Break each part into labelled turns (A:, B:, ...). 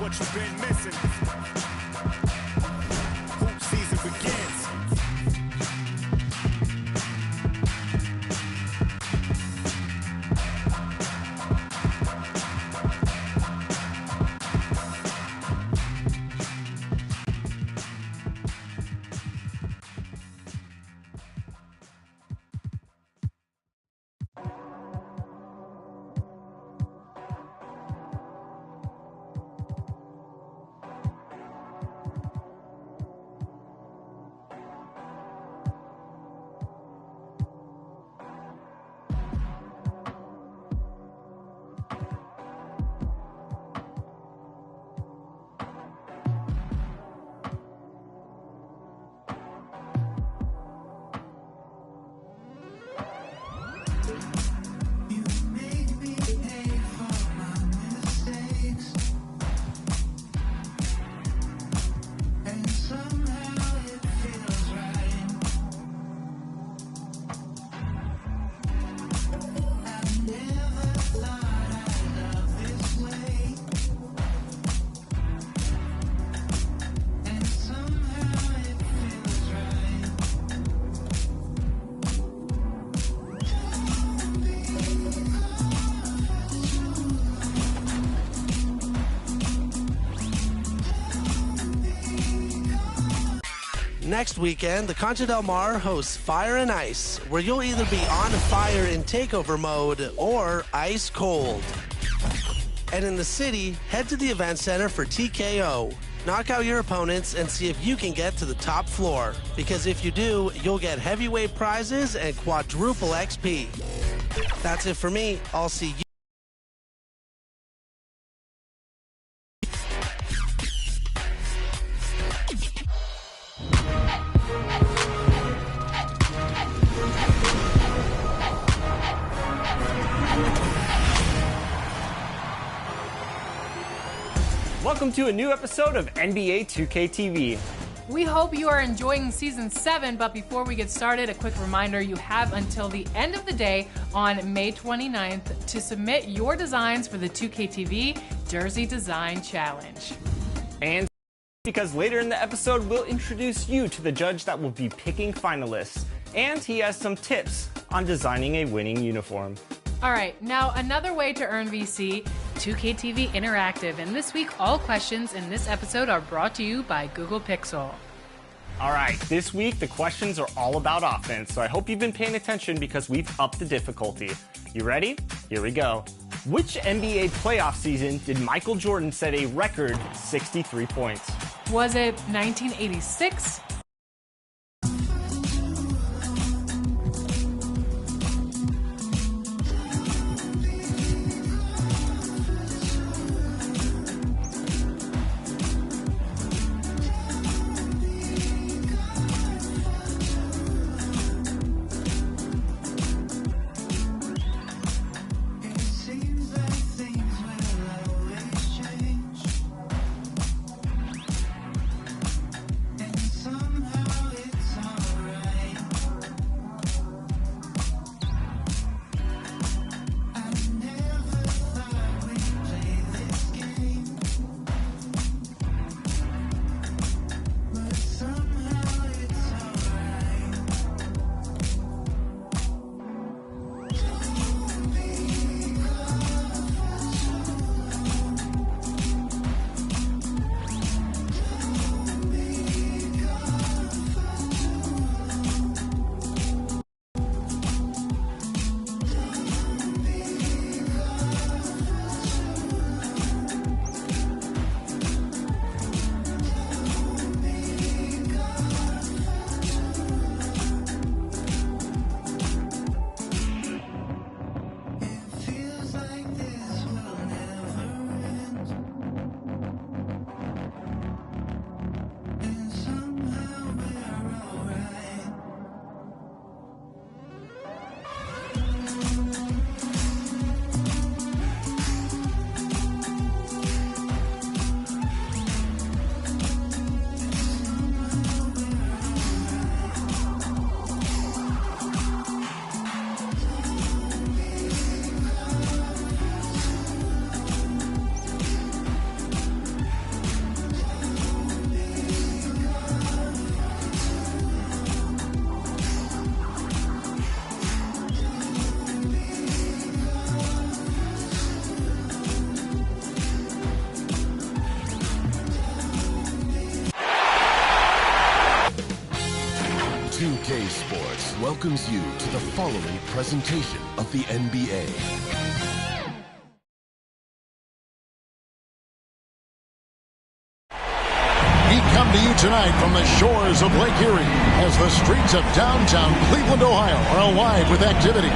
A: what you've been missing. Hoop season begins.
B: Next weekend, the Concha Del Mar hosts Fire and Ice, where you'll either be on fire in takeover mode or ice cold. And in the city, head to the event center for TKO. Knock out your opponents and see if you can get to the top floor. Because if you do, you'll get heavyweight prizes and quadruple XP. That's it for me. I'll see you.
C: Welcome to a new episode of NBA 2K TV.
D: We hope you are enjoying Season 7, but before we get started, a quick reminder, you have until the end of the day on May 29th to submit your designs for the 2K TV Jersey Design Challenge.
C: And because later in the episode, we'll introduce you to the judge that will be picking finalists, and he has some tips on designing a winning uniform.
D: All right, now another way to earn VC, 2K TV Interactive. And this week, all questions in this episode are brought to you by Google Pixel.
C: All right, this week the questions are all about offense, so I hope you've been paying attention because we've upped the difficulty. You ready? Here we go. Which NBA playoff season did Michael Jordan set a record 63 points?
D: Was it 1986?
E: Some Sports welcomes you to the following presentation of the NBA.
F: We come to you tonight from the shores of Lake Erie as the streets of downtown Cleveland, Ohio are alive with activity.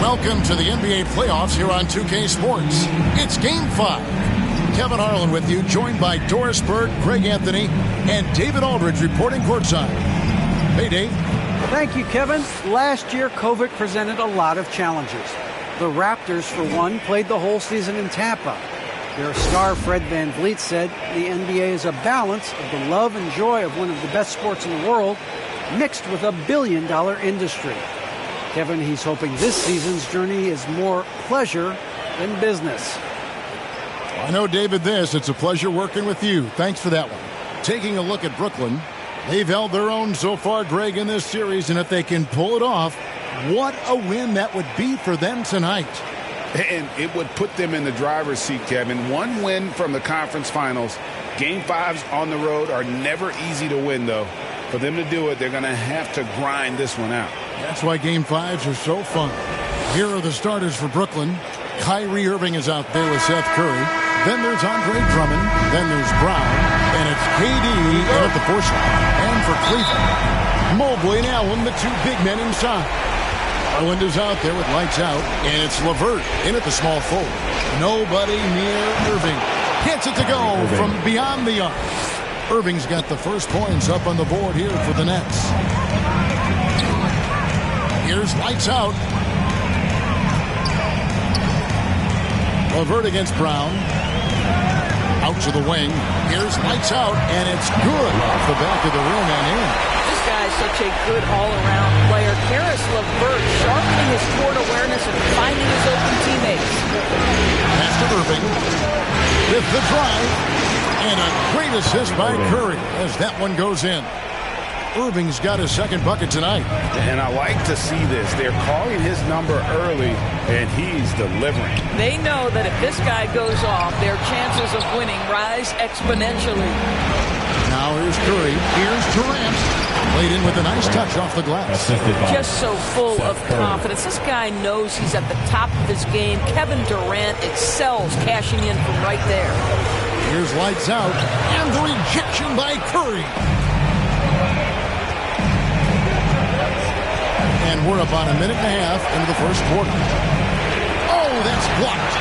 F: Welcome to the NBA playoffs here on 2K Sports. It's Game 5. Kevin Harlan with you, joined by Doris Burke, Greg Anthony, and David Aldridge reporting courtside. Hey, Dave.
G: Thank you, Kevin. Last year, COVID presented a lot of challenges. The Raptors, for one, played the whole season in Tampa. Their star Fred VanVleet said the NBA is a balance of the love and joy of one of the best sports in the world mixed with a billion-dollar industry. Kevin, he's hoping this season's journey is more pleasure than business.
F: I know, David, it's a pleasure working with you. Thanks for that one. Taking a look at Brooklyn, they've held their own so far, Greg, in this series, and if they can pull it off, what a win that would be for them tonight.
H: And it would put them in the driver's seat, Kevin. One win from the conference finals. Game 5s on the road are never easy to win, though. For them to do it, they're going to have to grind this one out.
F: That's why Game 5s are so fun. Here are the starters for Brooklyn. Kyrie Irving is out there with Seth Curry. Then there's Andre Drummond. Then there's Brown. And it's KD in at the 4 spot. And for Cleveland, Mobley and Allen, the two big men inside. Garland is out there with lights out. And it's LeVert in at the small forward. Nobody near Irving. Gets it to go from beyond the arc. Irving's got the first points up on the board here for the Nets. Here's lights out. LeVert against Brown. Out to the wing. Here's lights out, and it's good off the back of the rim and in.
I: This guy is such a good all-around player. Karis LeVert sharpening his court awareness and finding his open teammates.
F: Pass to Irving with the drive, and a great assist by Curry as that one goes in. Irving's got his second bucket tonight.
H: And I like to see this. They're calling his number early, and he's delivering.
I: They know that if this guy goes off, their chances of winning rise exponentially.
F: Now here's Curry. Here's Durant. Played in with a nice touch off the glass.
I: Just so full of confidence. This guy knows he's at the top of his game. Kevin Durant excels cashing in from right there.
F: Here's lights out. And the rejection by Curry. And we're about a minute and a half into the first quarter. Oh, that's blocked.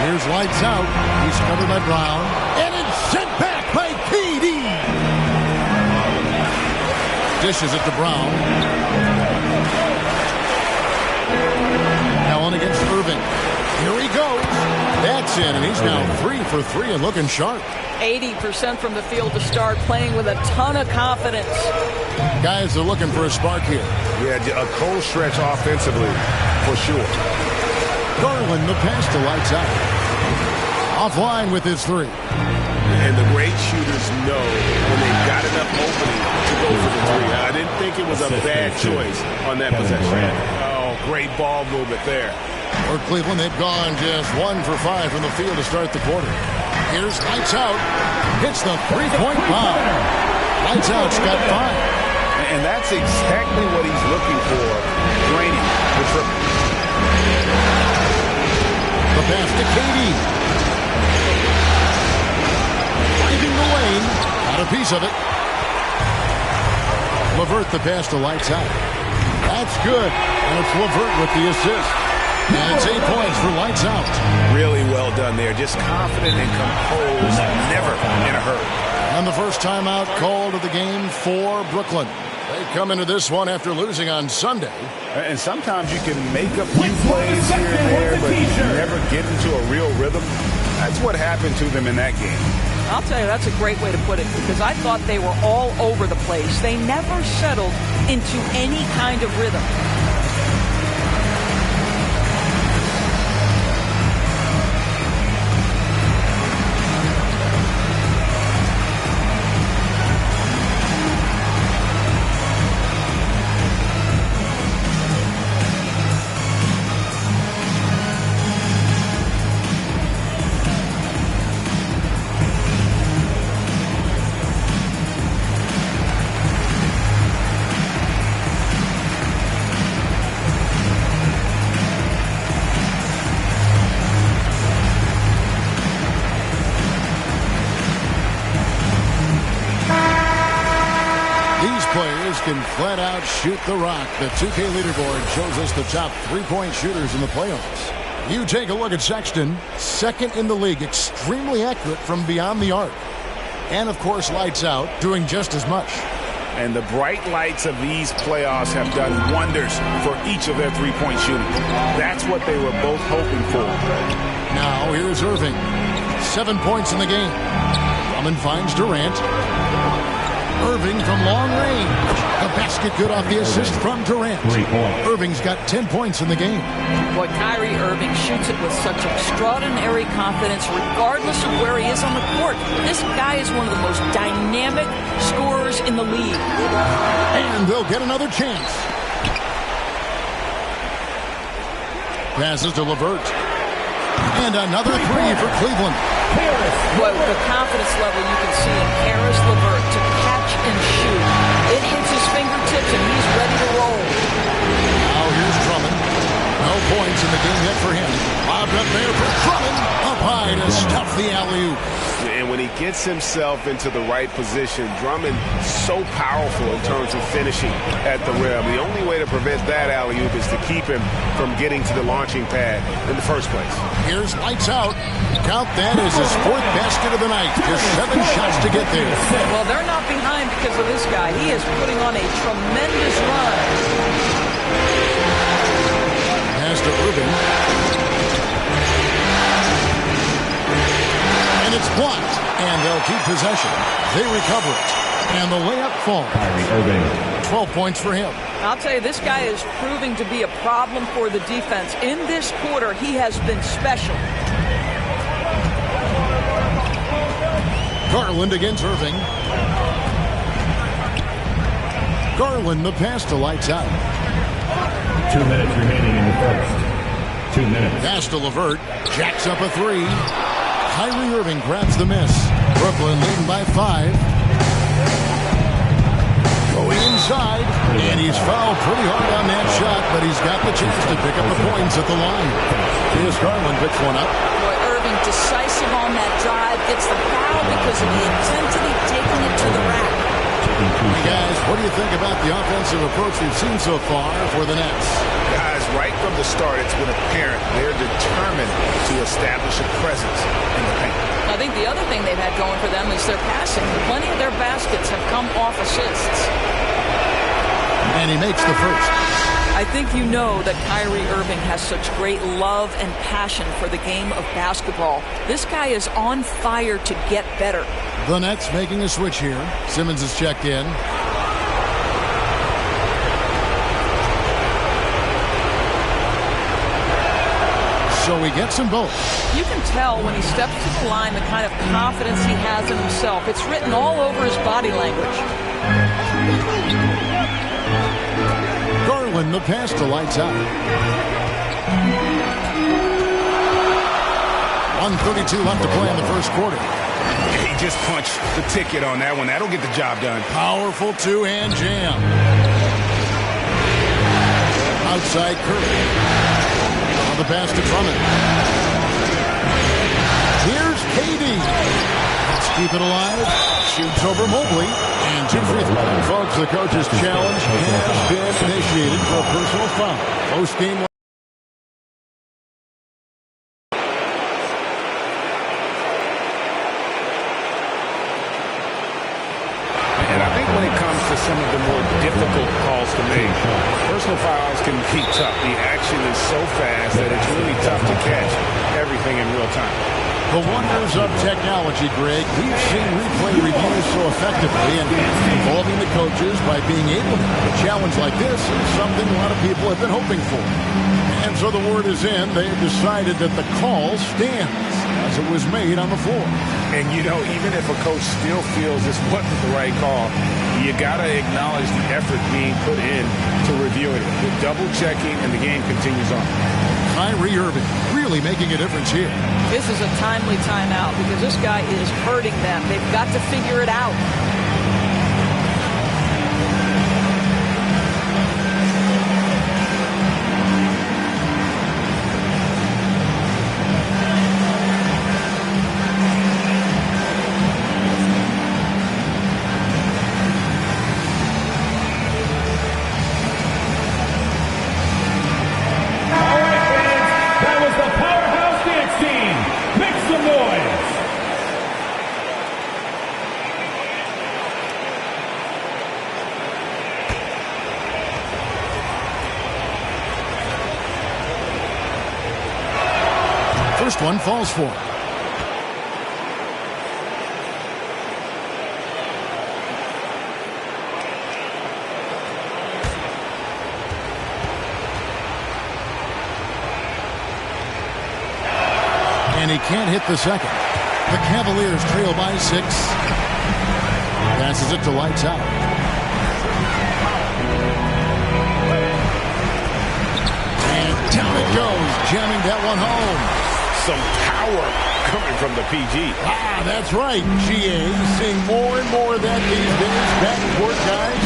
F: Here's lights out. He's covered by Brown. And it's sent back by KD. Dishes it to Brown. Allen against Irving. Here he goes. That's in, and he's now 3 for 3 and looking sharp.
I: 80% from the field to start, playing with a ton of confidence.
F: Guys are looking for a spark here.
H: Yeah, a cold stretch offensively, for sure.
F: Garland, the pass to lights out. Offline with his 3.
H: And the great shooters know when they've got enough opening to go for the 3. I didn't think it was a bad choice on that possession. Oh, great ball movement there.
F: For Cleveland, they've gone just 1 for 5 from the field to start the quarter. Here's lights out. Hits the 3-point bomb. Lights out's got 5.
H: And that's exactly what he's looking for. Draining the triple.
F: The pass to KD. Finding the lane. Got a piece of it. LeVert the pass to lights out. That's good. And it's LeVert with the assist. And it's 8 points for lights out.
H: Really well done there. Just confident and composed. Never in a hurry.
F: And the first timeout called of the game for Brooklyn. They come into this one after losing on Sunday.
H: And sometimes you can make a few plays here and there, but you never get into a real rhythm. That's what happened to them in that game.
I: I'll tell you, that's a great way to put it, because I thought they were all over the place. They never settled into any kind of rhythm.
F: can flat out shoot the rock. The 2K leaderboard shows us the top three-point shooters in the playoffs. You take a look at Sexton, second in the league, extremely accurate from beyond the arc. And, of course, lights out, doing just as much.
H: And the bright lights of these playoffs have done wonders for each of their three-point shooting. That's what they were both hoping for.
F: Now, here's Irving. 7 points in the game. Drummond finds Durant. Irving from long range. The basket good off the assist from Durant. Irving's got 10 points in the game.
I: Boy, Kyrie Irving shoots it with such extraordinary confidence regardless of where he is on the court. This guy is one of the most dynamic scorers in the league.
F: And they'll get another chance. Passes to LeVert. And another three for Cleveland.
I: Well, the confidence level you can see in Karis LeVert to catch and shoot. It hits his fingertips and he's ready to roll.
F: Now here's Drummond. No points in the game yet for him. Lobbed up there for Drummond. Up high to stuff the alley-oop.
H: And when he gets himself into the right position, Drummond so powerful in terms of finishing at the rim. The only way to prevent that alley-oop is to keep him from getting to the launching pad in the first place.
F: Here's lights out. Count that as his fourth basket of the night. Just 7 shots to get there.
I: Well, they're not behind because of this guy. He is putting on a tremendous run.
F: Pass to Irving. And it's blocked. And they'll keep possession. They recover it. And the layup falls. 12 points for him.
I: I'll tell you, this guy is proving to be a problem for the defense. In this quarter, he has been special.
F: Garland against Irving. Garland, the pass to lights out.
J: 2 minutes remaining in the first. 2 minutes.
F: Pass to LeVert. Jacks up a three. Kyrie Irving grabs the miss. Brooklyn leading by 5. Going inside. And he's fouled pretty hard on that shot, but he's got the chance to pick up the points at the line. Here's Garland, picks one up.
I: Boy, Irving decisive on that drive. Gets the foul because of the intensity taking it to the rack.
F: Hey guys, what do you think about the offensive approach we've seen so far for the Nets?
H: Guys, right from the start, it's been apparent they're determined to establish a presence in the paint.
I: I think the other thing they've had going for them is their passing. Plenty of their baskets have come off assists.
F: And he makes the first.
I: I think you know that Kyrie Irving has such great love and passion for the game of basketball. This guy is on fire to get better.
F: The Nets making a switch here. Simmons is checked in. So he gets them both.
I: You can tell when he steps to the line the kind of confidence he has in himself. It's written all over his body language.
F: Garland, the pass to lights out. 1:32 left to play in the first quarter.
H: He just punched the ticket on that one. That'll get the job done.
F: Powerful two-hand jam. Outside Curry. On the pass to Drummond. Here's KD. Let's keep it alive. Shoots over Mobley. And 2 free throws. Folks, the coach's challenge has been initiated for a personal foul. Post-game.
H: And I think when it comes to some of the more difficult calls to make, personal fouls can be tough. The action is so fast that it's really tough to catch everything in real time.
F: The wonders of technology, Greg. We've seen replay reviews so effectively, and involving the coaches by being able to have a challenge like this is something a lot of people have been hoping for. And so the word is in. They have decided that the call stands as it was made on the floor.
H: And, you know, even if a coach still feels this wasn't the right call, you got to acknowledge the effort being put in to review it. The double-checking, and the game continues on.
F: Kyrie Irving really making a difference here.
I: This is a timely timeout because this guy is hurting them. They've got to figure it out.
F: first one falls for him. And he can't hit the second. The Cavaliers trail by 6. Passes it to Lights Out. And down it goes, jamming that one home.
H: Some power coming from the PG.
F: Ah, that's right. GA seeing more and more of that these days. Backcourt guys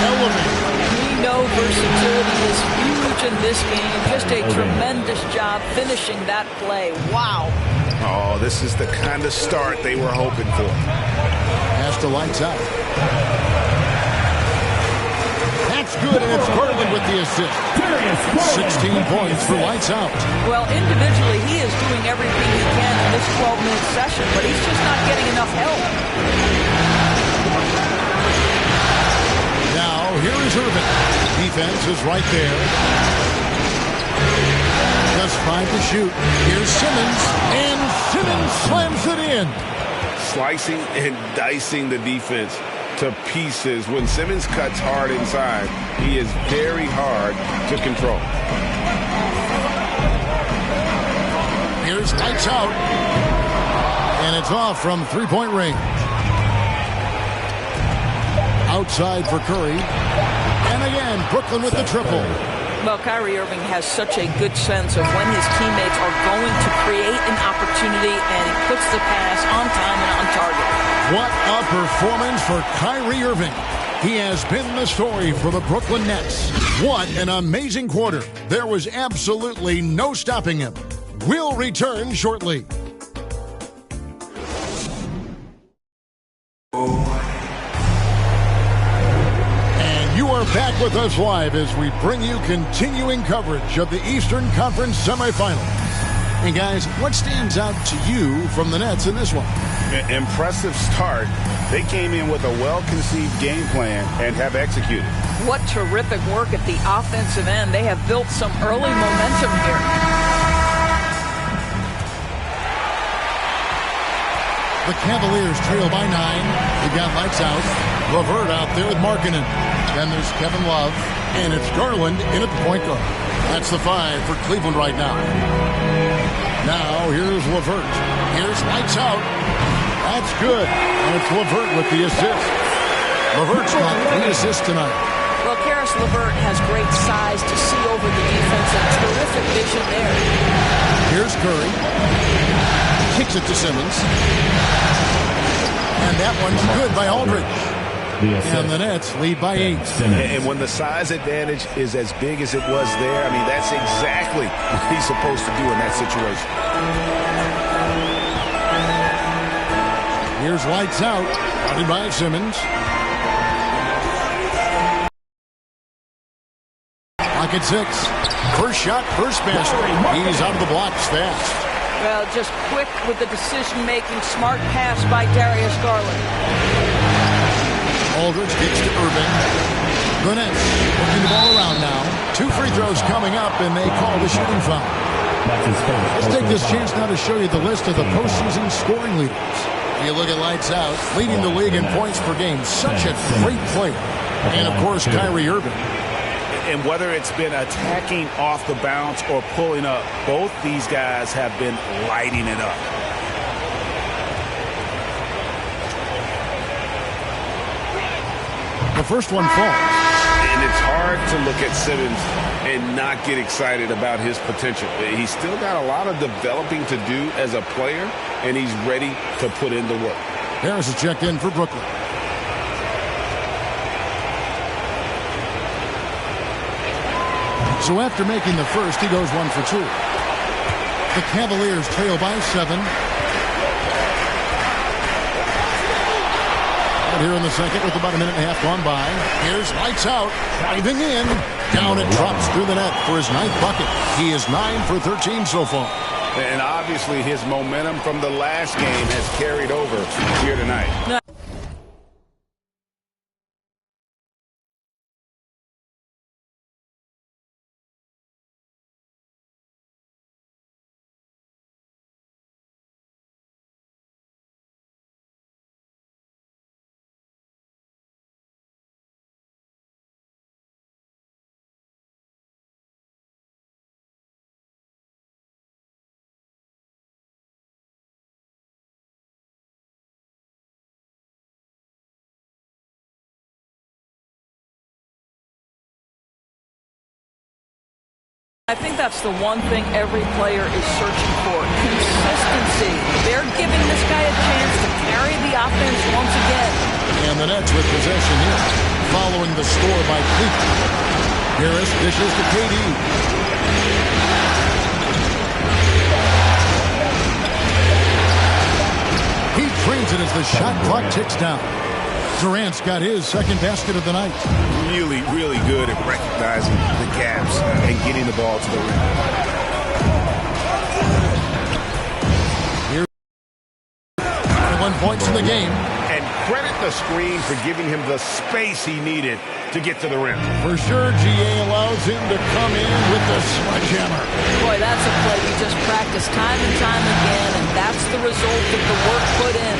F: elevate.
I: We know versatility is huge in this game. Just a tremendous job finishing that play. Wow.
H: Oh, this is the kind of start they were hoping for.
F: Pass to Lights Out. That's good, and it's Garland with the assist. 16 points for Lights Out.
I: Well, individually, he is doing everything he can in this 12-minute session, but he's just not getting enough help.
F: Now, here is Irving. Defense is right there. Just 5 to shoot. Here's Simmons, and Simmons slams it in.
H: Slicing and dicing the defense to pieces. When Simmons cuts hard inside, he is very hard to control.
F: Here's Lights Out. And it's off from three-point range. Outside for Curry. And again, Brooklyn with the triple.
I: Well, Kyrie Irving has such a good sense of when his teammates are going to create an opportunity, and he puts the pass on time and on target.
F: What a performance for Kyrie Irving. He has been the story for the Brooklyn Nets. What an amazing quarter. There was absolutely no stopping him. We'll return shortly. Back with us live as we bring you continuing coverage of the Eastern Conference semifinals. And guys, what stands out to you from the Nets in this one?
H: Impressive start. They came in with a well-conceived game plan and have executed.
I: What terrific work at the offensive end. They have built some early momentum here.
F: The Cavaliers trail by 9. They got Lights Out. LeVert out there with Markkanen. Then there's Kevin Love. And it's Garland in at the point guard. That's the 5 for Cleveland right now. Now here's LeVert. Here's Lights Out. That's good. And it's LeVert with the assist. LeVert's got 3 assists tonight.
I: Well, Karis LeVert has great size to see over the defense and terrific vision there.
F: Here's Curry. Kicks it to Simmons. And that one's good by Aldridge. And the Nets lead by 8.
H: And when the size advantage is as big as it was there, I mean, that's exactly what he's supposed to do in that situation.
F: Here's Lights Out. Guarded by Simmons. Clock at 6. First shot, first basket. He's out of the blocks fast.
I: Well, just quick with the decision-making. Smart pass by Darius Garland.
F: Aldridge gets to Irving. The Nets working the ball around now. 2 free throws coming up, and they call the shooting foul. Let's take this chance now to show you the list of the postseason scoring leaders. You look at Lights Out, leading the league in points per game. Such a great player. And, of course, Kyrie Irving.
H: And whether it's been attacking off the bounce or pulling up, both these guys have been lighting it up.
F: The first one falls.
H: And it's hard to look at Simmons and not get excited about his potential. He's still got a lot of developing to do as a player, and he's ready to put in the work.
F: Harris is checked in for Brooklyn. So after making the first, he goes 1 for 2. The Cavaliers trail by 7. But here in the second with about a minute and a half gone by. Here's Lights Out. Diving in. Down it drops through the net for his 9th bucket. He is 9 for 13 so far.
H: And obviously his momentum from the last game has carried over here tonight.
I: I think that's the one thing every player is searching for, consistency. They're giving this guy a chance to carry the offense once again.
F: And the Nets with possession here, following the score by Cleveland. Harris dishes to KD. He trains it as the shot clock ticks down. Durant's got his second basket of the night.
H: Really, really good at recognizing the gaps and getting the ball to the rim.
F: Here's 21 points in the game.
H: And credit the screen for giving him the space he needed to get to the rim.
F: For sure, GA allows him to come in with the sledgehammer.
I: Boy, that's a play you just practice time and time again, and that's the result of the work put in.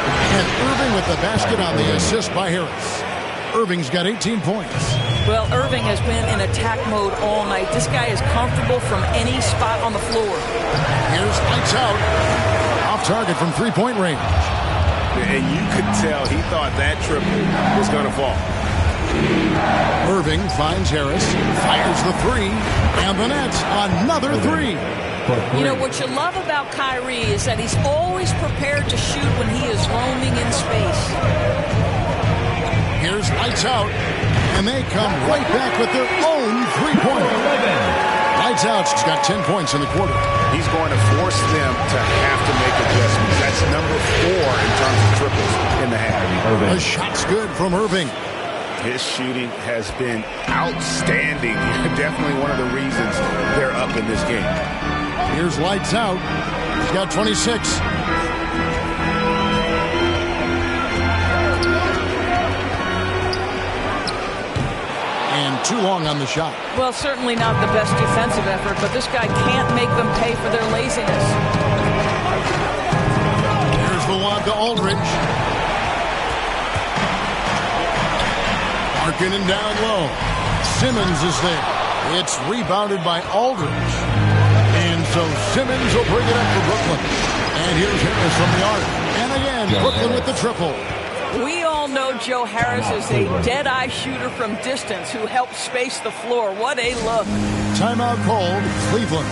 F: And Irving with the basket on the assist by Harris. Irving's got 18 points.
I: Well, Irving has been in attack mode all night. This guy is comfortable from any spot on the floor.
F: Here's lights out. Off target from three-point range.
H: And you could tell he thought that triple was going to fall.
F: Irving finds Harris, fires the three, and the Nets another three.
I: You know, what you love about Kyrie is that he's always prepared to shoot when he is roaming in space.
F: Here's lights out, and they come right back with their own three-pointer. Lights out's got 10 points in the quarter.
H: He's going to force them to have to make adjustments. That's number 4 in terms of triples in the half.
F: The shot's good from Irving.
H: His shooting has been outstanding. Definitely one of the reasons they're up in this game.
F: Here's lights out. He's got 26. And too long on the shot.
I: Well, certainly not the best defensive effort, but this guy can't make them pay for their laziness.
F: Here's the lob to Aldridge. Markkanen down low. Simmons is there. It's rebounded by Aldridge. And so Simmons will bring it up for Brooklyn. And here's Harris from the arc. And again, Brooklyn with the triple.
I: We all know Joe Harris is a dead-eye shooter from distance who helps space the floor. What a look.
F: Timeout called, Cleveland.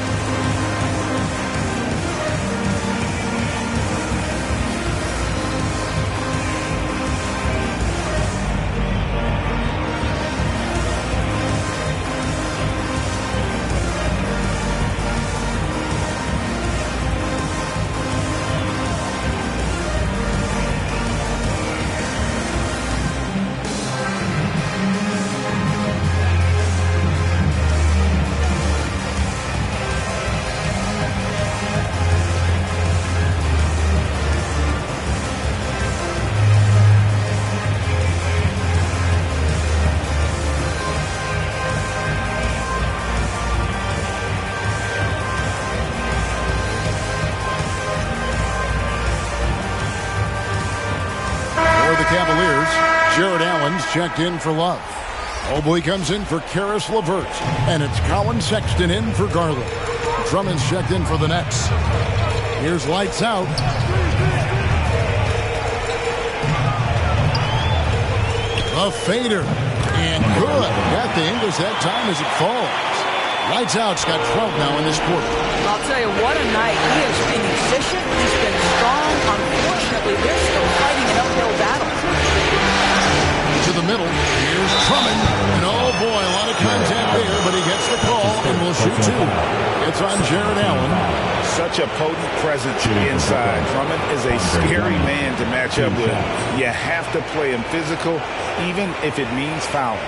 F: Cavaliers, Jared Allen's checked in for Love. Mobley comes in for Karis LeVert. And it's Colin Sexton in for Garland. Drummond's checked in for the Nets. Here's lights out. A fader. And good. Got the Ingles that time as it falls. Lights out's got 12 now in this quarter.
I: I'll tell you, what a night. He has been efficient. He's been strong. Unfortunately, they're still fighting an uphill battle.
F: To the middle. Here's Drummond. And oh boy, a lot of contact there, but he gets the call and will shoot two. It's on Jared Allen.
H: Such a potent presence inside. Drummond is a scary man to match up with. You have to play him physical, even if it means foul.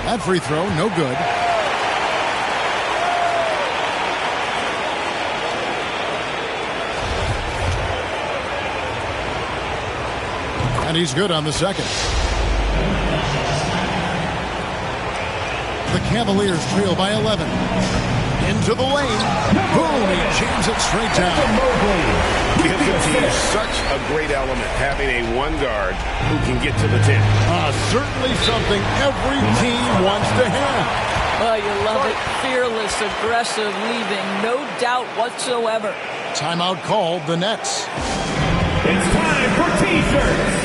F: That free throw, no good. And he's good on the second. The Cavaliers trail by 11. Into the lane. Boom, he jams it straight down.
H: Gives the team such a great element, having a one guard who can get to the 10.
F: Certainly something every team wants to have.
I: Oh, you love it. Fearless, aggressive, leaving. No doubt whatsoever.
F: Timeout called, the Nets.
J: It's time for T-shirts.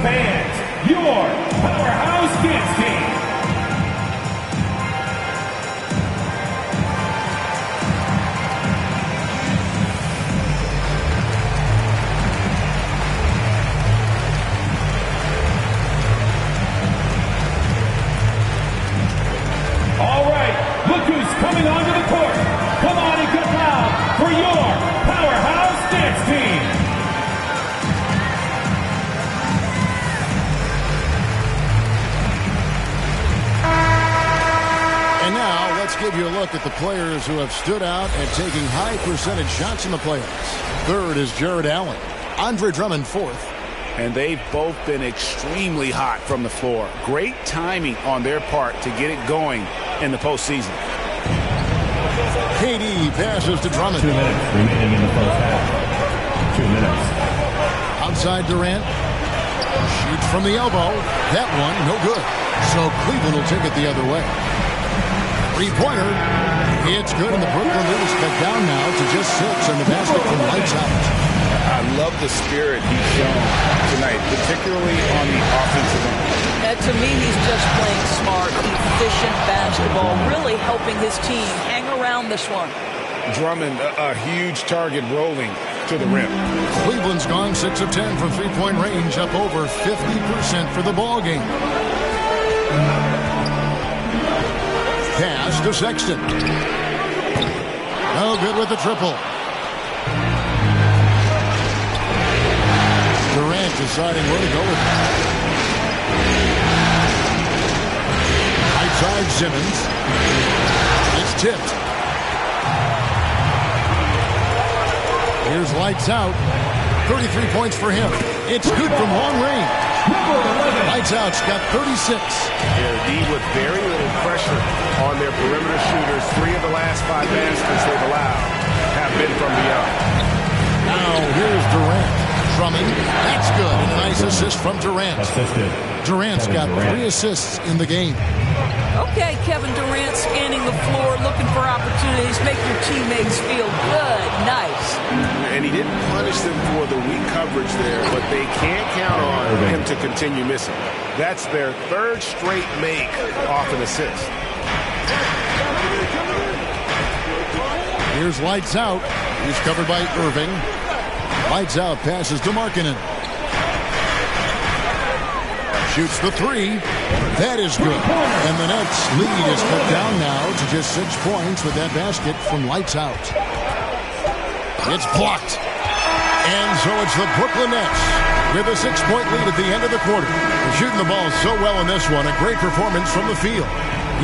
J: Fans, your powerhouse dance team. All right, look who's coming onto the court. Come on and get loud for your powerhouse dance team.
F: And now, let's give you a look at the players who have stood out and taking high percentage shots in the playoffs. Third is Jared Allen. Andre Drummond fourth.
H: And they've both been extremely hot from the floor. Great timing on their part to get it going in the postseason.
F: KD passes to Drummond.
J: 2 minutes remaining in the first half. 2 minutes.
F: Outside Durant. Shoots from the elbow. That one, no good. So Cleveland will take it the other way. Three-pointer. It's good, and the Brooklyn Nets cut down now to just 6 on the basket from lights out.
H: I love the spirit he's shown tonight, particularly on the offensive end.
I: To me, he's just playing smart, efficient basketball, really helping his team hang around this one.
H: Drummond, a huge target rolling to the rim.
F: Cleveland's gone 6 of 10 from three-point range, up over 50% for the ball game. Pass to Sexton. No good with the triple. Durant deciding where to go with it. Outside Simmons. It's tipped. Here's lights out. 33 points for him. It's good from long range. Lights out's got 36.
K: D with very little pressure on their perimeter shooters. 3 of the last 5 baskets they've allowed have been from beyond.
F: Now here's Durant. Drummond, that's good. And a nice assist from Durant.
J: Assisted.
F: Durant's
J: Kevin
F: got
J: Durant.
F: 3 assists in the game.
I: Okay, Kevin Durant scanning the floor, looking for opportunities, make your teammates feel good. Nice.
K: And he didn't punish them for the weak coverage there, but they can't count on him to continue missing. That's their 3rd straight make off an assist.
F: Here's lights out. He's covered by Irving. Lights out, passes to Markkanen. Shoots the 3. That is good. And the Nets lead is cut down now to just 6 points with that basket from lights out. It's blocked. And so it's the Brooklyn Nets with a 6-point lead at the end of the quarter. They're shooting the ball so well in this one. A great performance from the field.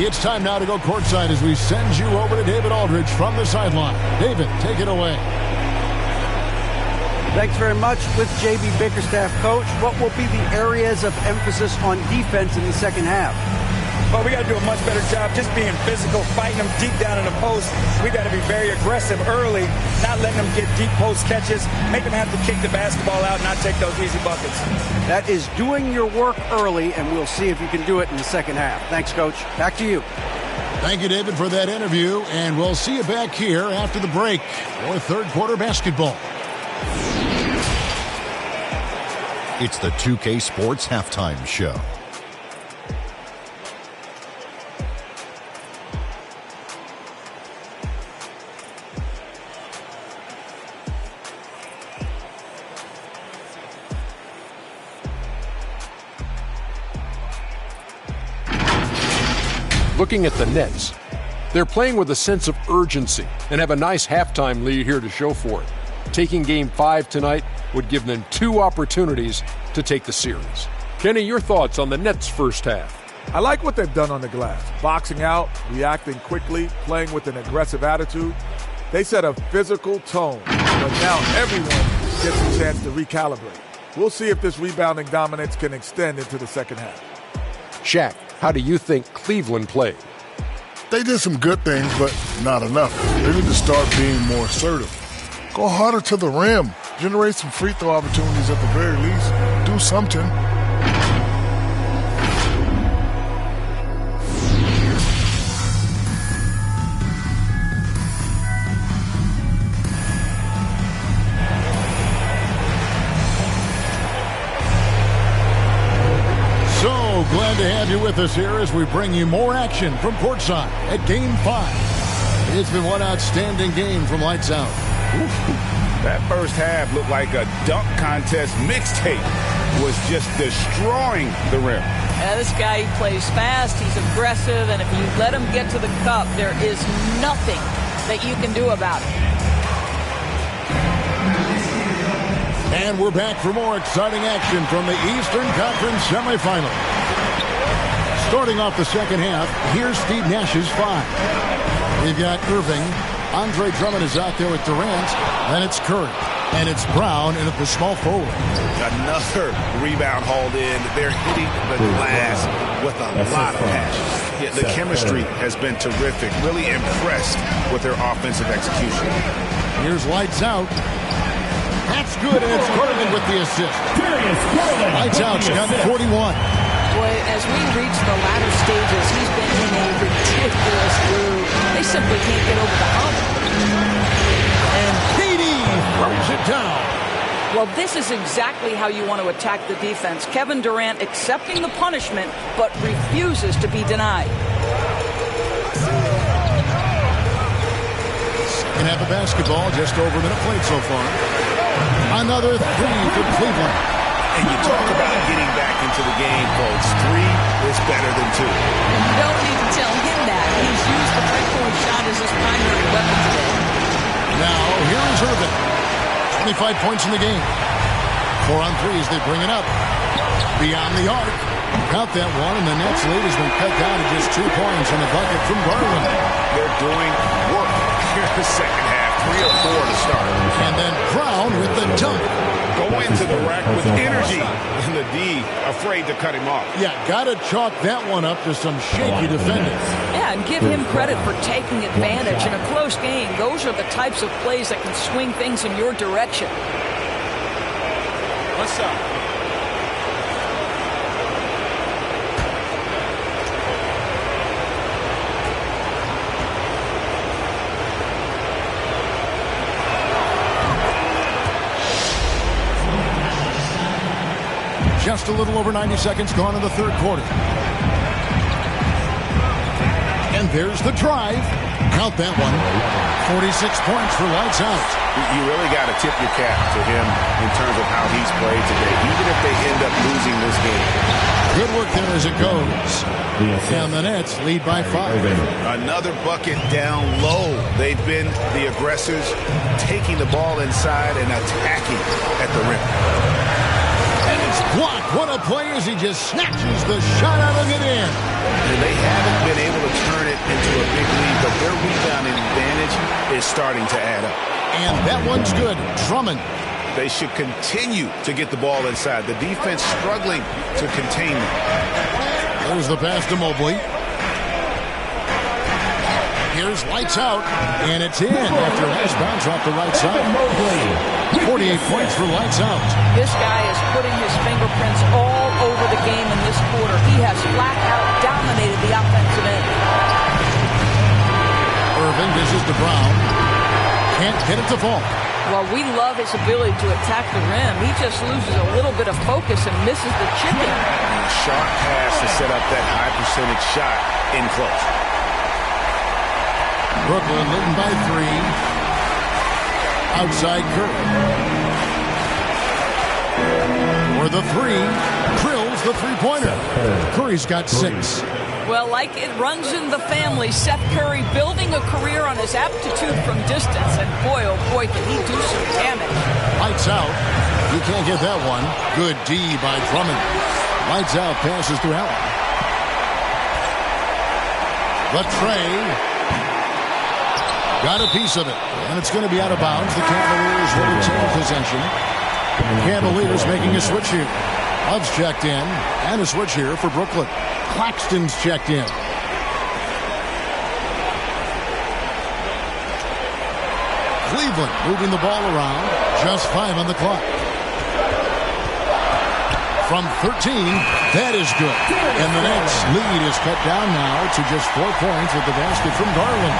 F: It's time now to go courtside as we send you over to David Aldridge from the sideline. David, take it away.
G: Thanks very much. With J.B. Bickerstaff, Coach, what will be the areas of emphasis on defense in the second half?
L: Well, we got to do a much better job just being physical, fighting them deep down in the post. We got to be very aggressive early, not letting them get deep post catches, make them have to kick the basketball out, not take those easy buckets.
G: That is doing your work early, and we'll see if you can do it in the second half. Thanks, Coach. Back to you.
F: Thank you, David, for that interview, and we'll see you back here after the break for third quarter basketball.
M: It's the 2K Sports Halftime Show.
N: Looking at the Nets, they're playing with a sense of urgency and have a nice halftime lead here to show for it. Taking Game 5 tonight would give them 2 opportunities to take the series. Kenny, your thoughts on the Nets' first half?
O: I like what they've done on the glass. Boxing out, reacting quickly, playing with an aggressive attitude. They set a physical tone, but now everyone gets a chance to recalibrate. We'll see if this rebounding dominance can extend into the second half.
N: Shaq, how do you think Cleveland played?
P: They did some good things, but not enough. They need to start being more assertive. Go harder to the rim. Generate some free throw opportunities at the very least. Do something.
F: So glad to have you with us here as we bring you more action from courtside at Game 5. It's been one outstanding game from Lights Out.
H: That first half looked like a dunk contest mixtape. Was just destroying the rim.
I: This guy plays fast, he's aggressive, and if you let him get to the cup, there is nothing that you can do about it.
F: And we're back for more exciting action from the Eastern Conference semifinal. Starting off the second half, here's Steve Nash's 5. We've got Irving. Andre Drummond is out there with Durant. Then it's Curry. And it's Brown in at the small forward.
H: Another rebound hauled in. They're hitting the glass with a lot of passion. Yeah, the chemistry has been terrific. Really impressed with their offensive execution.
F: Here's Lights Out. That's good, and it's Garland with the assist. Lights Out's got 41.
I: Boy, as we reach the latter stages, he's been in a ridiculous groove. They simply can't get over the hump.
F: And KD throws it down.
I: Well, this is exactly how you want to attack the defense. Kevin Durant accepting the punishment, but refuses to be denied.
F: Second half of basketball, just over a minute played so far. Another 3 for Cleveland.
H: And you talk about getting back into the game, folks. 3 is better than 2.
I: And you don't need to tell him that. He's used the three-point shot as his primary weapon today.
F: Now, here is Irving. 25 points in the game. 4 on 3 as they bring it up. Beyond the arc. Count that one, and the Nets lead has been cut down to just 2 points in the bucket from Garland.
H: They're doing work here in the second half. 3 or 4 to start.
F: And then Brown with the dunk.
H: Go into the rack with energy. And the D afraid to cut him off.
F: Yeah, got to chalk that one up to some shaky defending.
I: Yeah, and give him credit for taking advantage in a close game. Those are the types of plays that can swing things in your direction.
H: What's up?
F: Just a little over 90 seconds gone in the third quarter. And there's the drive. Count that one. 46 points for Lights Out.
H: You really got to tip your cap to him in terms of how he's played today, even if they end up losing this game.
F: Good work there as it goes. And the Nets lead by 5.
H: Another bucket down low. They've been the aggressors, taking the ball inside and attacking at the rim.
F: And it's blocked. What a play as he just snatches the shot out of mid-air.
H: And they haven't been able to turn it into a big lead, but their rebounding advantage is starting to add up.
F: And that one's good. Drummond.
H: They should continue to get the ball inside. The defense struggling to contain them.
F: There's the pass to Mobley. Here's Lights Out, and it's in after a nice bounce off the right side. 48 points for Lights Out.
I: This guy is putting his fingerprints all over the game in this quarter. He has flat out dominated the offensive end.
F: Irving dishes to Brown. Can't get it to fall.
I: Well, we love his ability to attack the rim. He just loses a little bit of focus and misses the chipping.
H: Sharp pass to set up that high percentage shot in close.
F: Brooklyn leading by 3. Outside Curry. For the 3. Drills the three-pointer. Curry's got 6.
I: Well, like it runs in the family, Seth Curry building a career on his aptitude from distance. And boy, oh boy, can he do some damage.
F: Lights Out. You can't get that one. Good D by Drummond. Lights Out passes to Allen. The tray. Got a piece of it. And it's going to be out of bounds. The Cavaliers will retain possession. Cavaliers making a switch here. Love's checked in. And a switch here for Brooklyn. Claxton's checked in. Cleveland moving the ball around. Just 5 on the clock. From 13, that is good. And the Nets lead is cut down now to just 4 points with the basket from Garland.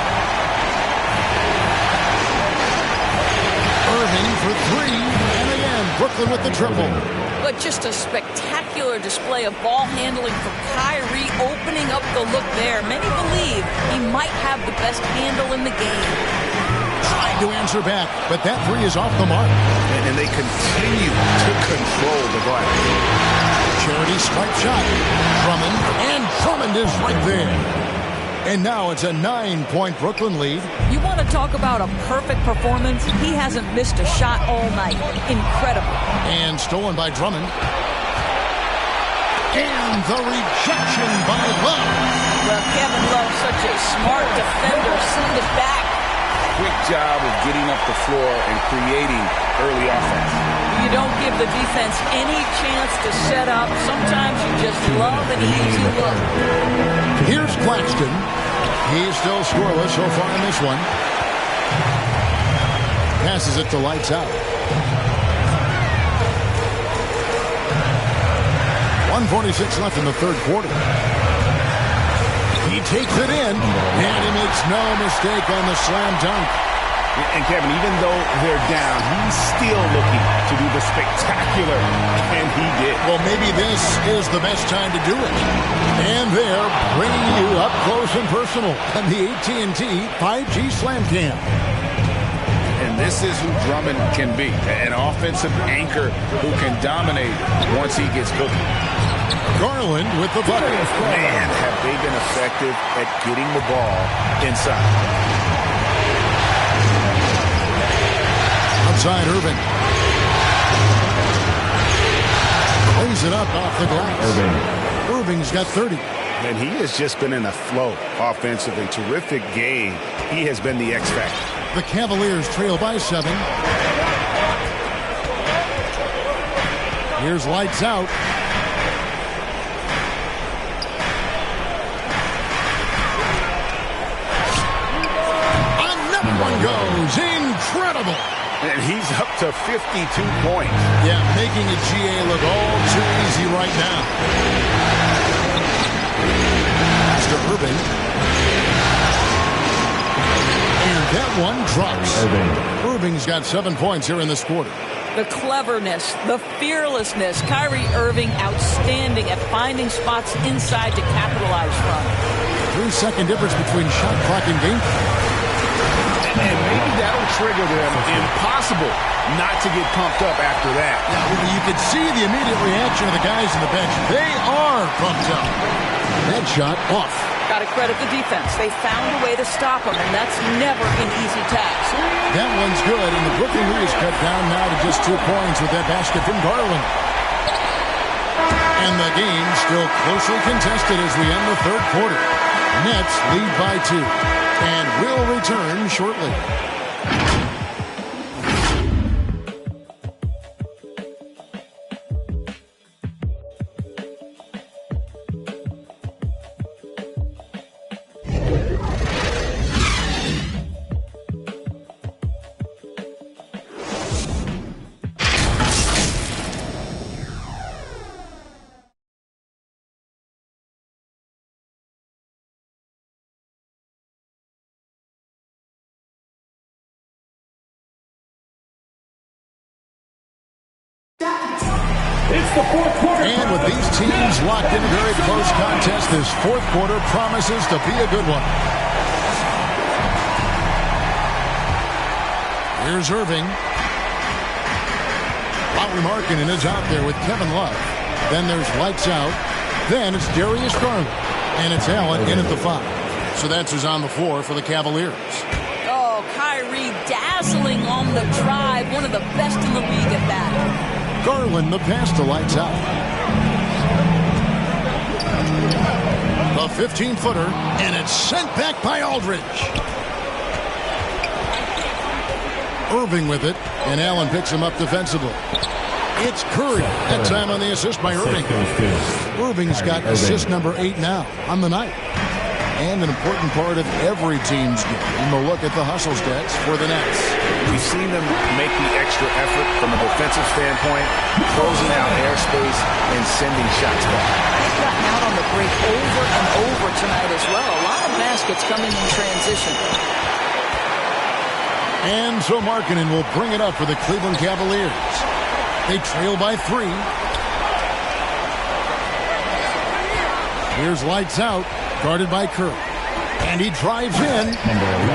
F: Irving for 3, and again, Brooklyn with the triple.
I: But just a spectacular display of ball handling from Kyrie, opening up the look there. Many believe he might have the best handle in the game.
F: Trying to answer back, but that 3 is off the mark.
H: And they continue to control the glass.
F: Charity stripe shot. Drummond is right there. And now it's a 9-point Brooklyn lead.
I: You want to talk about a perfect performance? He hasn't missed a shot all night. Incredible.
F: And stolen by Drummond. And the rejection by Love.
I: Well, Kevin Love, such a smart defender, send it back.
H: Quick job of getting up the floor and creating early offense.
I: You don't give the defense any chance to set up. Sometimes you just love an easy look.
F: Here's Claxton. He's still scoreless so far in this one. Passes it to Lights Out. 1:46 left in the third quarter. He takes it in, and he makes no mistake on the slam dunk.
H: And Kevin, even though they're down, he's still looking to do the spectacular, and he did.
F: Well, maybe this is the best time to do it. And they're bringing you up close and personal on the AT&T 5G Slam Cam.
H: And this is who Drummond can be, an offensive anchor who can dominate once he gets cooking.
F: Garland with the bucket.
H: Man, have they been effective at getting the ball inside.
F: Outside Irving. Lays it up off the glass. Irving's got 30.
H: And he has just been in a flow offensively. Terrific game. He has been the X factor.
F: The Cavaliers trail by 7. Here's Lights Out. Another one goes. Incredible.
H: And he's up to 52 points.
F: Yeah, making a GA look all too easy right now. Mr. Irving. And that one drops. Irving's got 7 points here in this quarter.
I: The cleverness, the fearlessness. Kyrie Irving outstanding at finding spots inside to capitalize from.
F: 3-second difference between shot clock and game clock.
H: And maybe that'll trigger them. Impossible not to get pumped up after that.
F: Yeah, you could see the immediate reaction of the guys on the bench. They are pumped up. That shot off.
I: Got to credit the defense. They found a way to stop him, and that's never an easy task.
F: That one's good, and the Brooklyn lead is cut down now to just 2 points with that basket from Garland. And the game still closely contested as we end the third quarter. Nets lead by 2. And we'll return shortly.
J: It's the fourth quarter.
F: And with these teams locked in a very close contest, this fourth quarter promises to be a good one. Here's Irving. Lauri Markkanen is out there with Kevin Love. Then there's Lights Out. Then it's Darius Garland. And it's Allen in at the 5. So that's who's on the floor for the Cavaliers.
I: Oh, Kyrie dazzling on the drive. One of the best in the league at that.
F: Garland, the pass to Lights Out. The 15-footer, and it's sent back by Aldridge. Irving with it, and Allen picks him up defensively. It's Curry. That time on the assist by Irving. Irving's got assist number 8 now on the night. And an important part of every team's game, the look at the hustle stats for the Nets.
H: We've seen them make the extra effort from a defensive standpoint, closing out airspace and sending shots back.
I: They've gotten out on the break over and over tonight as well. A lot of baskets coming in transition.
F: And so Markkanen will bring it up for the Cleveland Cavaliers. They trail by 3. Here's lights out, guarded by Curry. And he drives in.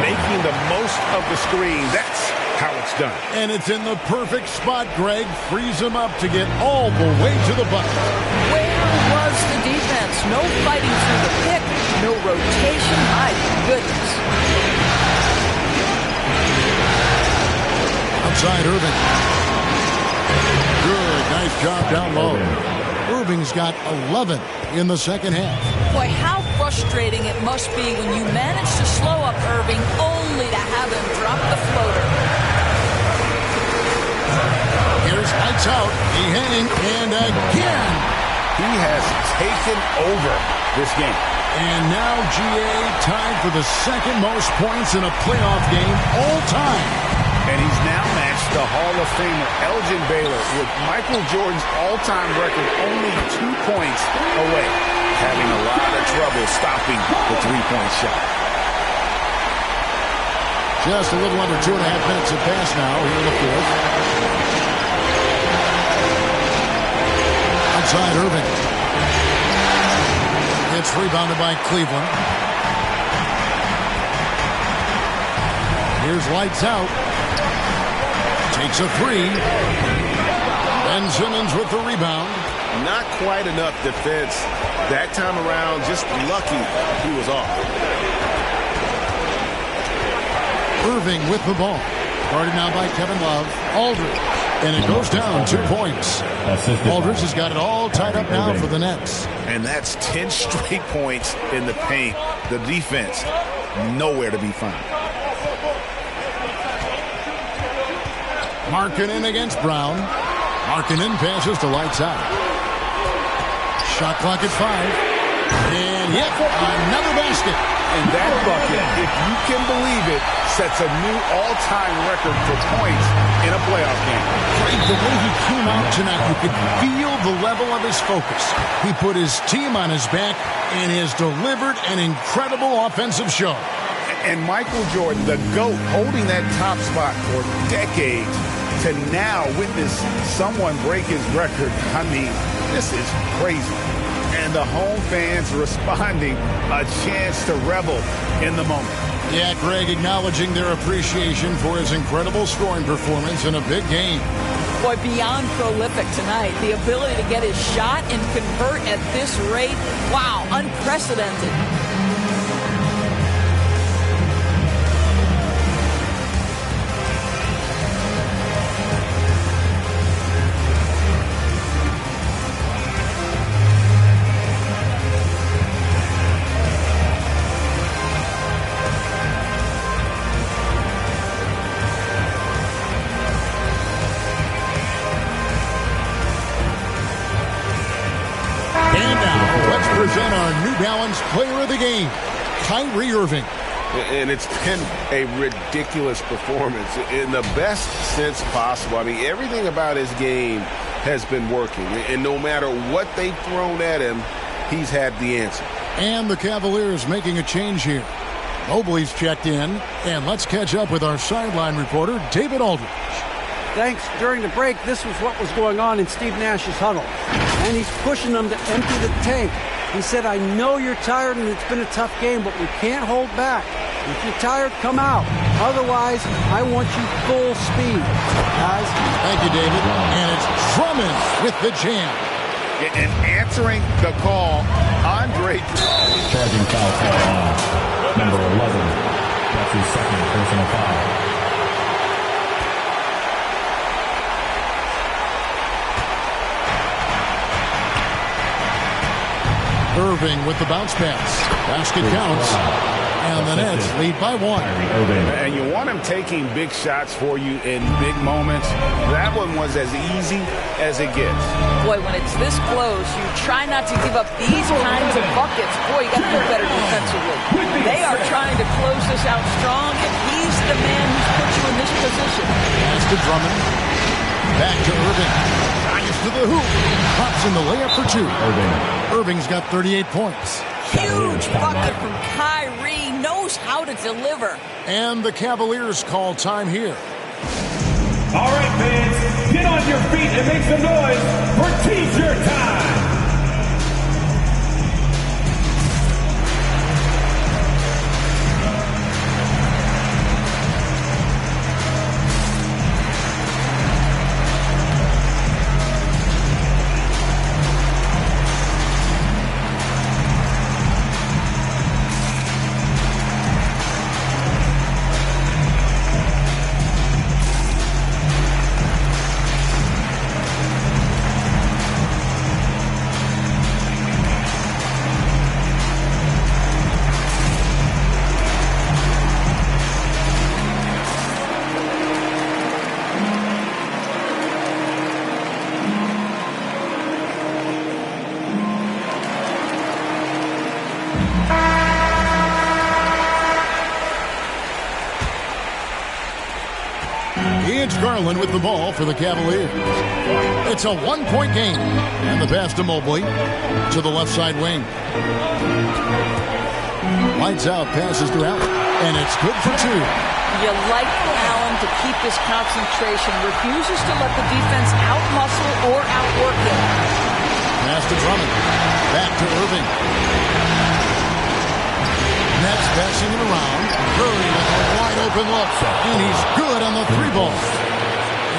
H: Making the most of the screen. That's how it's done.
F: And it's in the perfect spot, Greg. Frees him up to get all the way to the bucket.
I: Where was the defense? No fighting through the pick. No rotation. My goodness.
F: Outside Irving. Good. Nice job down low. Irving's got 11 in the second half.
I: Boy, how frustrating it must be when you manage to slow up Irving only to have him drop the floater.
F: Here's lights out. He hanging, and again.
H: He has taken over this game.
F: And now GA tied for the second most points in a playoff game all time.
H: And he's now matched the Hall of Famer Elgin Baylor with Michael Jordan's all-time record only 2 points away, having a lot of trouble stopping the three-point shot.
F: Just a little under 2.5 minutes have passed now here in the fourth. Outside Irving. It's rebounded by Cleveland. Here's lights out. Takes a 3. Ben Simmons with the rebound.
K: Not quite enough defense that time around. Just lucky he was off.
F: Irving with the ball. Guarded now by Kevin Love. Aldridge. And it goes down 2 points. Aldridge has got it all tied up now for the Nets.
H: And that's 10 straight points in the paint. The defense, nowhere to be found.
F: Markkanen against Brown. Markkanen passes to lights out. Shot clock at 5. And yet another basket.
H: And that bucket, if you can believe it, sets a new all-time record for points in a playoff game.
F: Frank, the way he came out tonight, you could feel the level of his focus. He put his team on his back and has delivered an incredible offensive show.
H: And Michael Jordan, the GOAT, holding that top spot for decades, to now witness someone break his record. I mean, this is crazy. And the home fans responding, a chance to revel in the moment.
F: Yeah, Greg acknowledging their appreciation for his incredible scoring performance in a big game.
I: Boy, beyond prolific tonight. The ability to get his shot and convert at this rate, wow, unprecedented.
F: Present our New Balance Player of the Game, Kyrie Irving.
K: And it's been a ridiculous performance in the best sense possible. I mean, everything about his game has been working. And no matter what they've thrown at him, he's had the answer.
F: And the Cavaliers making a change here. Mobley's checked in. And let's catch up with our sideline reporter, David Aldridge.
G: Thanks. During the break, this was what was going on in Steve Nash's huddle. And he's pushing them to empty the tank. He said, I know you're tired and it's been a tough game, but we can't hold back. If you're tired, come out. Otherwise, I want you full speed. Guys.
F: Thank you, David. And it's Drummond with the jam.
H: And answering the call, Andre.
J: Charging foul to the line. Number 11. That's his second personal foul.
F: Irving with the bounce pass. Basket counts. And the Nets lead by 1.
H: And you want him taking big shots for you in big moments. That one was as easy as it gets.
I: Boy, when it's this close, you try not to give up these kinds of buckets. Boy, you got to do better defensively. They are trying to close this out strong, and he's the man who's put you in this position.
F: Pass to Drummond. Back to Irving. Drives to the hoop. Pops in the layup for 2. Irving's got 38 points.
I: Huge bucket from Kyrie. Knows how to deliver.
F: And the Cavaliers call time here.
J: All right, fans, get on your feet and make some noise for T-shirt time.
F: It's Garland with the ball for the Cavaliers. It's a one-point game. And the pass to Mobley to the left side wing. Lights out, passes to Allen. And it's good for 2.
I: You like Allen to keep his concentration. Refuses to let the defense out-muscle or outwork him.
F: Pass to Drummond. Back to Irving. Nets passing it around. Curry with a wide open look. And he's good on the 3-ball.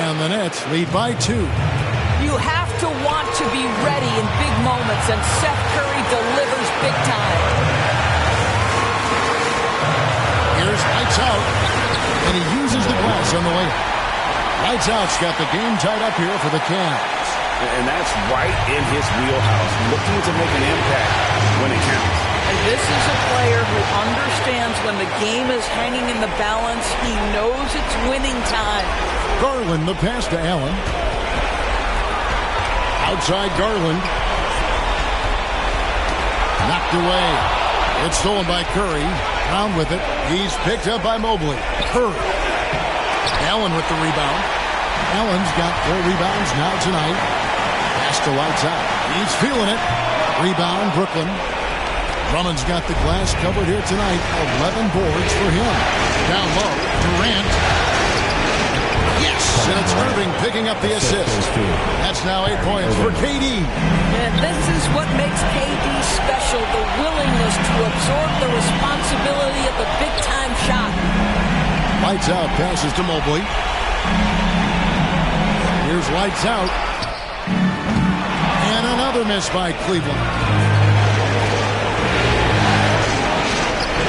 F: And the Nets lead by 2.
I: You have to want to be ready in big moments, and Seth Curry delivers big time.
F: Here's Lights Out. And he uses the glass on the way. Lights Out's got the game tied up here for the Cavs.
H: And that's right in his wheelhouse. Looking to make an impact when it counts.
I: And this is a player who understands when the game is hanging in the balance. He knows it's winning time.
F: Garland, the pass to Allen. Outside Garland. Knocked away. It's stolen by Curry. Brown with it. He's picked up by Mobley. Curry. Allen with the rebound. Allen's got 4 rebounds now tonight. Pass to Lights Out. He's feeling it. Rebound, Brooklyn. Drummond's got the glass covered here tonight. 11 boards for him. Down low, Durant. Yes, and it's Irving picking up the assist. That's now 8 points for KD.
I: And this is what makes KD special, the willingness to absorb the responsibility of the big-time shot.
F: Lights Out passes to Mobley. Here's Lights Out. And another miss by Cleveland.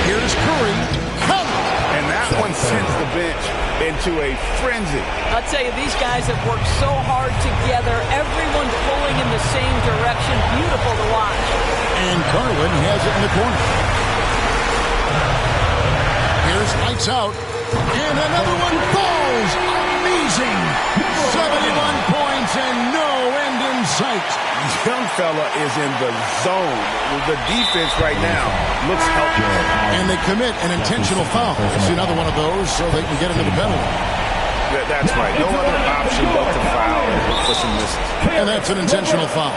F: Here's Curry. Come!
H: And that one sends the bench into a frenzy.
I: I'll tell you, these guys have worked so hard together. Everyone pulling in the same direction. Beautiful to watch.
F: And Garland has it in the corner. Here's Lights Out. And another one falls. Amazing. 71 points and no end in sight.
H: Young fella is in the zone. The defense right now looks helpless.
F: And they commit an intentional foul. It's another one of those so they can get into the penalty.
H: That's right. No other option but to foul for some misses.
F: And that's an intentional foul.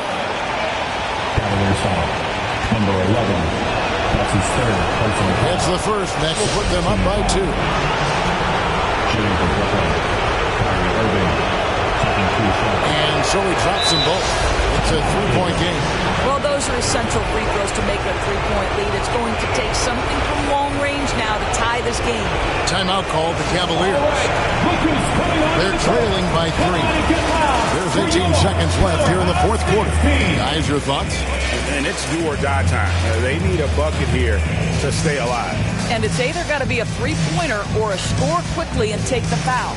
Q: Number 11. That's his third.
F: It's the first. That will put them up by 2.
Q: Shooting for Brooklyn. Kyrie Irving. Taking 2 shots.
F: And so he drops them both. It's a 3-point game.
I: Well, those are essential free throws to make a 3-point lead. It's going to take something from long range now to tie this game.
F: Timeout called the Cavaliers. They're trailing by 3. There's 18 seconds left here in the fourth quarter. Guys, your thoughts?
H: And it's do or die time. They need a bucket here to stay alive.
I: And it's either got to be a 3-pointer or a score quickly and take the foul.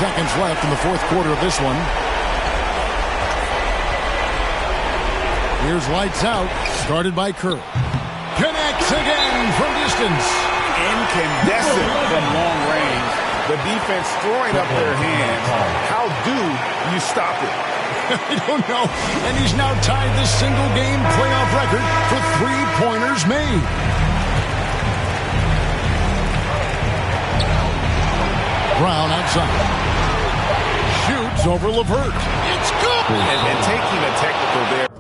F: seconds left in the fourth quarter of this one. Here's lights out, started by Kerr. Connects again from distance.
H: Incandescent from long range. The defense throwing up their hands. How do you stop it?
F: I don't know. And he's now tied the single-game playoff record for three-pointers made. Brown outside. Shoots over LeVert. It's good.
H: And taking a technical there.